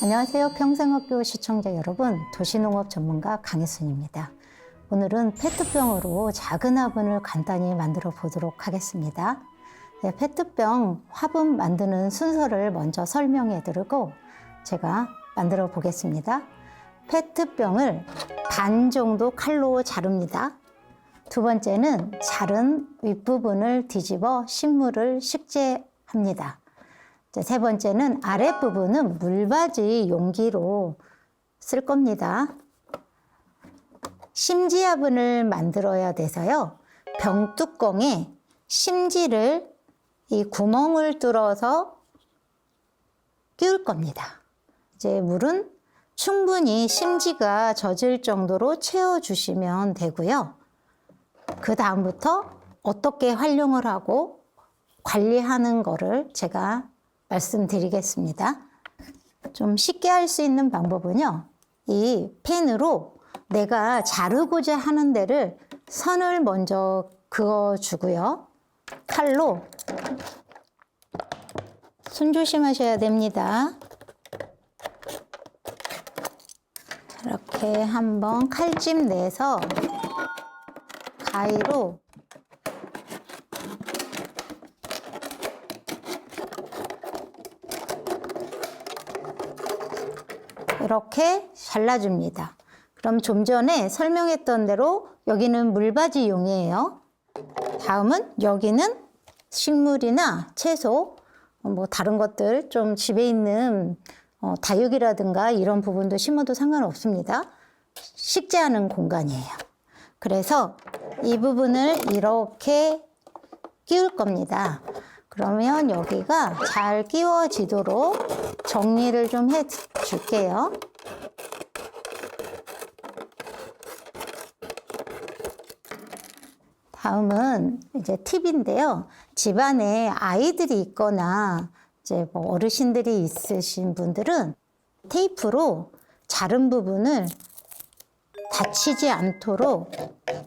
안녕하세요. 평생학교 시청자 여러분, 도시농업 전문가 강혜순입니다. 오늘은 페트병으로 작은 화분을 간단히 만들어 보도록 하겠습니다. 네, 페트병 화분 만드는 순서를 먼저 설명해 드리고 제가 만들어 보겠습니다. 페트병을 반 정도 칼로 자릅니다. 두 번째는 자른 윗부분을 뒤집어 식물을 식재합니다. 세 번째는 아랫부분은 물받이 용기로 쓸 겁니다. 심지 화분을 만들어야 돼서요. 병뚜껑에 심지를 이 구멍을 뚫어서 끼울 겁니다. 이제 물은 충분히 심지가 젖을 정도로 채워주시면 되고요. 그 다음부터 어떻게 활용을 하고 관리하는 거를 제가 말씀드리겠습니다. 좀 쉽게 할 수 있는 방법은요. 이 펜으로 내가 자르고자 하는 데를 선을 먼저 그어주고요. 칼로 손 조심하셔야 됩니다. 이렇게 한번 칼집 내서 가위로 이렇게 잘라줍니다. 그럼 좀 전에 설명했던 대로 여기는 물받이용이에요. 다음은 여기는 식물이나 채소, 뭐 다른 것들 좀 집에 있는 다육이라든가 이런 부분도 심어도 상관없습니다. 식재하는 공간이에요. 그래서 이 부분을 이렇게 끼울 겁니다. 그러면 여기가 잘 끼워지도록 정리를 좀 해 줄게요. 다음은 이제 팁인데요. 집안에 아이들이 있거나 이제 뭐 어르신들이 있으신 분들은 테이프로 자른 부분을 다치지 않도록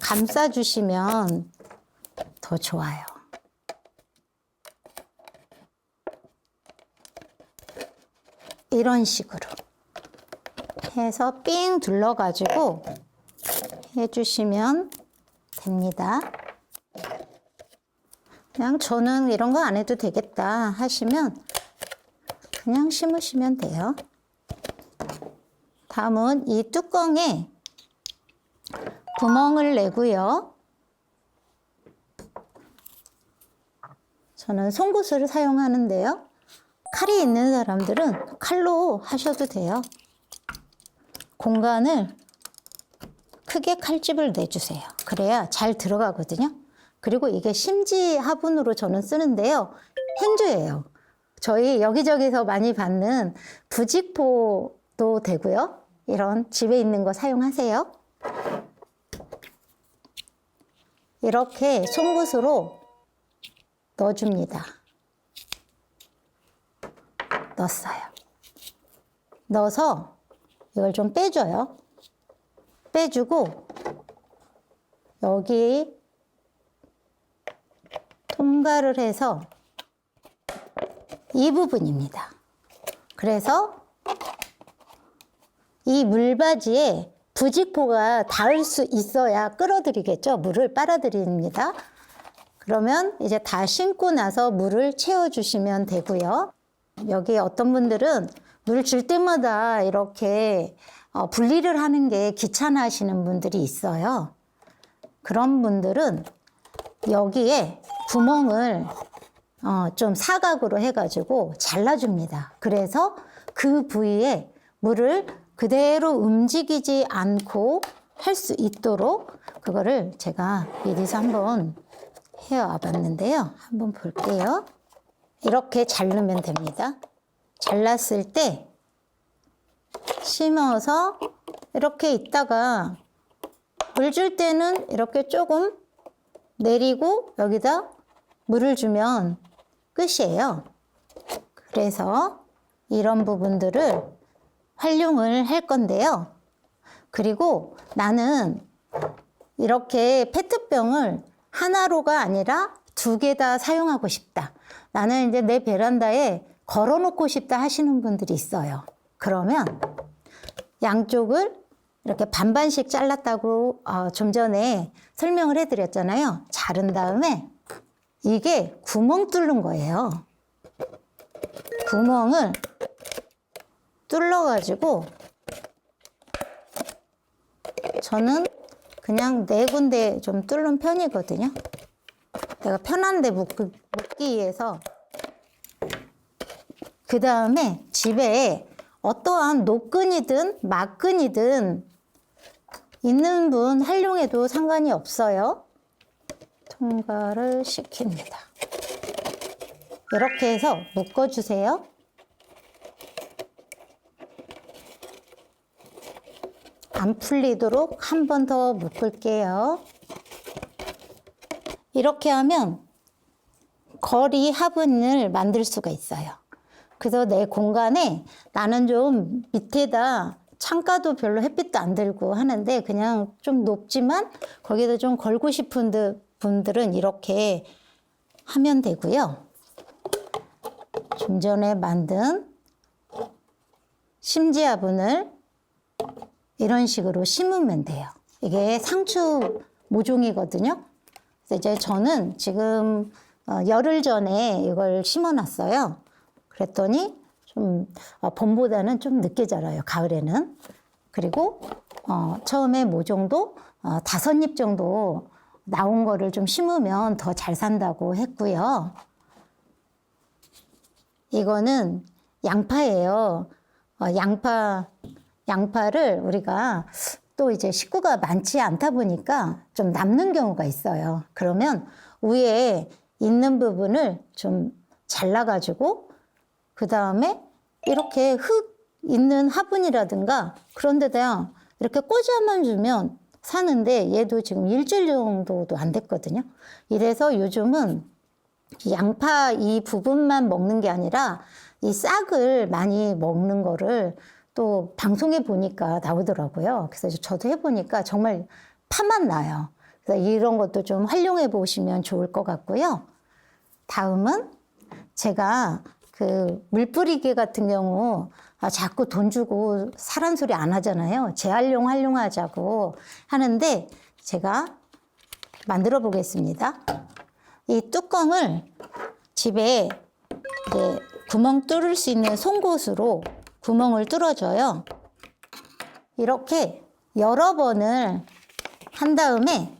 감싸주시면 더 좋아요. 이런 식으로 해서 삥 둘러가지고 해주시면 됩니다. 그냥 저는 이런 거 안 해도 되겠다 하시면 그냥 심으시면 돼요. 다음은 이 뚜껑에 구멍을 내고요. 저는 송곳을 사용하는데요. 칼이 있는 사람들은 칼로 하셔도 돼요. 공간을 크게 칼집을 내주세요. 그래야 잘 들어가거든요. 그리고 이게 심지 화분으로 저는 쓰는데요. 행주예요. 저희 여기저기서 많이 받는 부직포도 되고요. 이런 집에 있는 거 사용하세요. 이렇게 송곳으로 넣어줍니다. 넣었어요. 넣어서 이걸 좀 빼줘요. 빼주고 여기 통과를 해서 이 부분입니다. 그래서 이 물바지에 부직포가 닿을 수 있어야 끌어들이겠죠. 물을 빨아들입니다. 그러면 이제 다 심고 나서 물을 채워주시면 되고요. 여기 어떤 분들은 물 줄 때마다 이렇게 분리를 하는 게 귀찮아 하시는 분들이 있어요. 그런 분들은 여기에 구멍을 좀 사각으로 해가지고 잘라줍니다. 그래서 그 부위에 물을 그대로 움직이지 않고 할 수 있도록 그거를 제가 미리서 한번 해와 봤는데요. 한번 볼게요. 이렇게 자르면 됩니다. 잘랐을 때 심어서 이렇게 있다가 물 줄 때는 이렇게 조금 내리고 여기다 물을 주면 끝이에요. 그래서 이런 부분들을 활용을 할 건데요. 그리고 나는 이렇게 페트병을 하나로가 아니라 2개 다 사용하고 싶다. 나는 이제 내 베란다에 걸어놓고 싶다 하시는 분들이 있어요. 그러면 양쪽을 이렇게 반반씩 잘랐다고 좀 전에 설명을 해드렸잖아요. 자른 다음에 이게 구멍 뚫는 거예요. 구멍을 뚫러가지고 저는 그냥 4군데 좀 뚫는 편이거든요. 내가 편한데 묶기 위해서. 그 다음에 집에 어떠한 노끈이든 막끈이든 있는 분 활용해도 상관이 없어요. 통과를 시킵니다. 이렇게 해서 묶어주세요. 안 풀리도록 한 번 더 묶을게요. 이렇게 하면 거리 화분을 만들 수가 있어요. 그래서 내 공간에 나는 좀 밑에다 창가도 별로 햇빛도 안 들고 하는데 그냥 좀 높지만 거기다 좀 걸고 싶은 분들은 이렇게 하면 되고요. 좀 전에 만든 심지 화분을 이런 식으로 심으면 돼요. 이게 상추 모종이거든요. 그래서 이제 저는 지금 열흘 전에 이걸 심어놨어요. 그랬더니 좀 봄보다는 좀 늦게 자라요. 가을에는. 그리고 처음에 모종도 5잎 정도 나온 거를 좀 심으면 더 잘 산다고 했고요. 이거는 양파예요. 양파를 우리가 또 이제 식구가 많지 않다 보니까 좀 남는 경우가 있어요. 그러면 위에 있는 부분을 좀 잘라가지고 그 다음에 이렇게 흙 있는 화분이라든가 그런 데다 이렇게 꽂아만 주면 사는데 얘도 지금 일주일 정도도 안 됐거든요. 이래서 요즘은 양파 이 부분만 먹는 게 아니라 이 싹을 많이 먹는 거를 또 방송에 보니까 나오더라고요. 그래서 저도 해보니까 정말 파만 나요. 그래서 이런 것도 좀 활용해 보시면 좋을 것 같고요. 다음은 제가 그 물 뿌리기 같은 경우 자꾸 돈 주고 사란 소리 안 하잖아요. 활용하자고 하는데 제가 만들어 보겠습니다. 이 뚜껑을 집에 이제 구멍 뚫을 수 있는 송곳으로 구멍을 뚫어줘요. 이렇게 여러 번을 한 다음에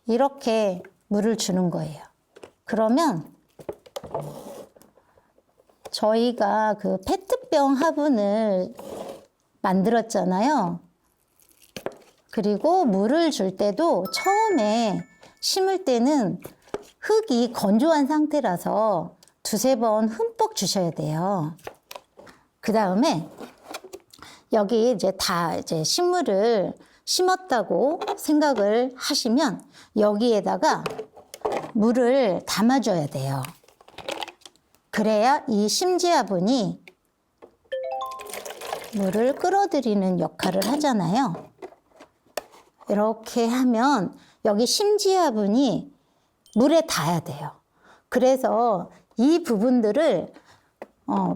이렇게 물을 주는 거예요. 그러면 저희가 그 페트병 화분을 만들었잖아요. 그리고 물을 줄 때도 처음에 심을 때는 흙이 건조한 상태라서 2-3번 흠뻑 주셔야 돼요. 그 다음에 여기 이제 다 이제 식물을 심었다고 생각을 하시면 여기에다가 물을 담아줘야 돼요. 그래야 이 심지화분이 물을 끌어들이는 역할을 하잖아요. 이렇게 하면 여기 심지화분이 물에 닿아야 돼요. 그래서 이 부분들을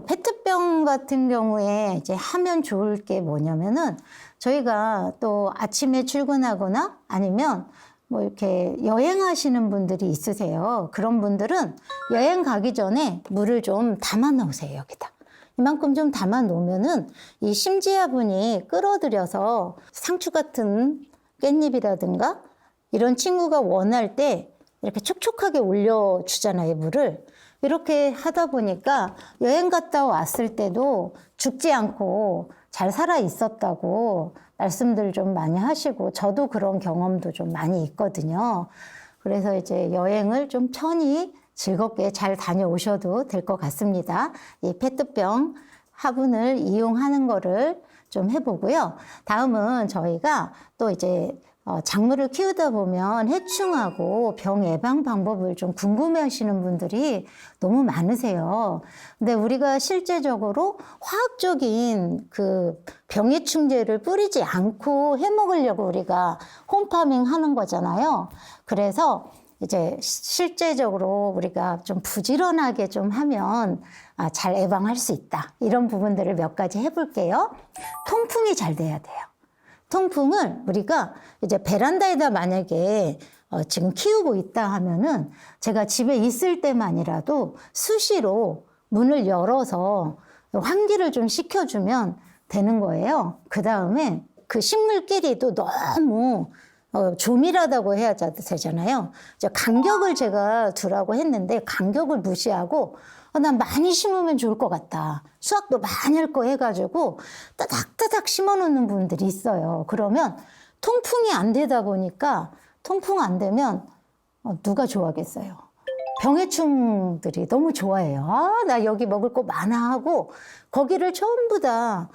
페트병 같은 경우에 이제 하면 좋을 게 뭐냐면은 저희가 또 아침에 출근하거나 아니면 뭐 이렇게 여행하시는 분들이 있으세요. 그런 분들은 여행 가기 전에 물을 좀 담아 놓으세요. 여기다. 이만큼 좀 담아 놓으면은 이 심지화분이 끌어들여서 상추 같은 깻잎이라든가 이런 친구가 원할 때 이렇게 촉촉하게 올려주잖아요, 물을. 이렇게 하다 보니까 여행 갔다 왔을 때도 죽지 않고 잘 살아 있었다고 말씀들 좀 많이 하시고 저도 그런 경험도 좀 많이 있거든요. 그래서 이제 여행을 좀 편히 즐겁게 잘 다녀오셔도 될 것 같습니다. 이 페트병 화분을 이용하는 거를 좀 해보고요. 다음은 저희가 또 이제 작물을 키우다 보면 해충하고 병 예방 방법을 좀 궁금해 하시는 분들이 너무 많으세요. 근데 우리가 실제적으로 화학적인 그 병해충제를 뿌리지 않고 해먹으려고 우리가 홈파밍 하는 거잖아요. 그래서 이제 실제적으로 우리가 좀 부지런하게 좀 하면 잘 예방할 수 있다. 이런 부분들을 몇 가지 해볼게요. 통풍이 잘 돼야 돼요. 통풍을 우리가 이제 베란다에다 만약에 지금 키우고 있다 하면은 제가 집에 있을 때만이라도 수시로 문을 열어서 환기를 좀 시켜주면 되는 거예요. 그 다음에 그 식물끼리도 너무 조밀하다고 해야 되잖아요. 간격을 제가 두라고 했는데 간격을 무시하고 난 많이 심으면 좋을 것 같다. 수확도 많이 할 거 해가지고 따닥따닥 심어놓는 분들이 있어요. 그러면 통풍이 안 되다 보니까 통풍 안 되면 누가 좋아하겠어요. 병해충들이 너무 좋아해요. 나 여기 먹을 거 많아 하고 거기를 전부 다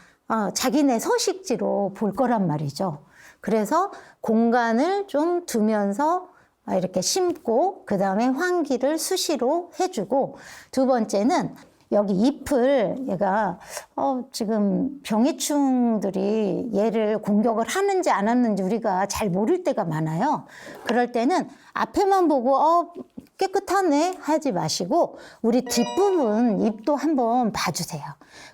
자기네 서식지로 볼 거란 말이죠. 그래서 공간을 좀 두면서 이렇게 심고 그 다음에 환기를 수시로 해주고 두 번째는 여기 잎을 얘가 지금 병해충들이 얘를 공격을 하는지 안 하는지 우리가 잘 모를 때가 많아요. 그럴 때는 앞에만 보고 깨끗하네 하지 마시고 우리 뒷부분 잎도 한번 봐주세요.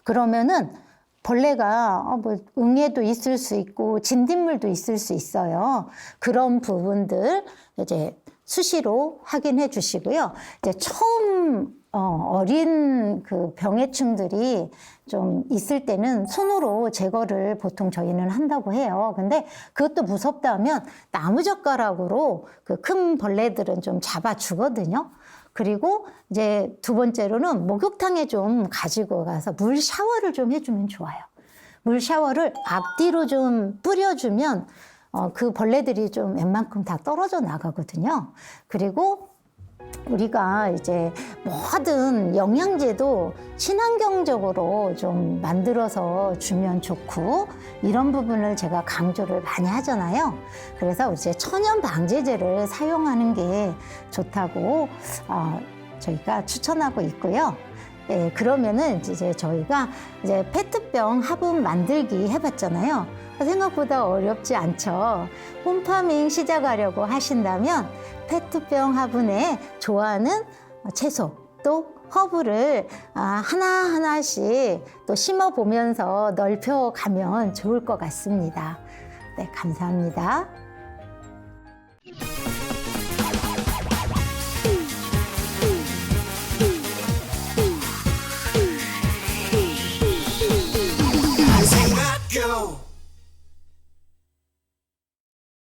그러면은 벌레가 응애도 있을 수 있고 진딧물도 있을 수 있어요. 그런 부분들 이제 수시로 확인해 주시고요. 이제 처음 어린 그 병해충들이 좀 있을 때는 손으로 제거를 보통 저희는 한다고 해요. 근데 그것도 무섭다면 나무젓가락으로 그 큰 벌레들은 좀 잡아 주거든요. 그리고 이제 두 번째로는 목욕탕에 좀 가지고 가서 물 샤워를 좀 해주면 좋아요. 물 샤워를 앞뒤로 좀 뿌려주면 그 벌레들이 좀 웬만큼 다 떨어져 나가거든요. 그리고 우리가 이제 뭐든 영양제도 친환경적으로 좀 만들어서 주면 좋고 이런 부분을 제가 강조를 많이 하잖아요. 그래서 이제 천연 방제제를 사용하는 게 좋다고 저희가 추천하고 있고요. 예, 그러면은 이제 저희가 이제 페트병 화분 만들기 해봤잖아요. 생각보다 어렵지 않죠. 홈파밍 시작하려고 하신다면 페트병 화분에 좋아하는 채소 또 허브를 하나하나씩 또 심어보면서 넓혀가면 좋을 것 같습니다. 네, 감사합니다.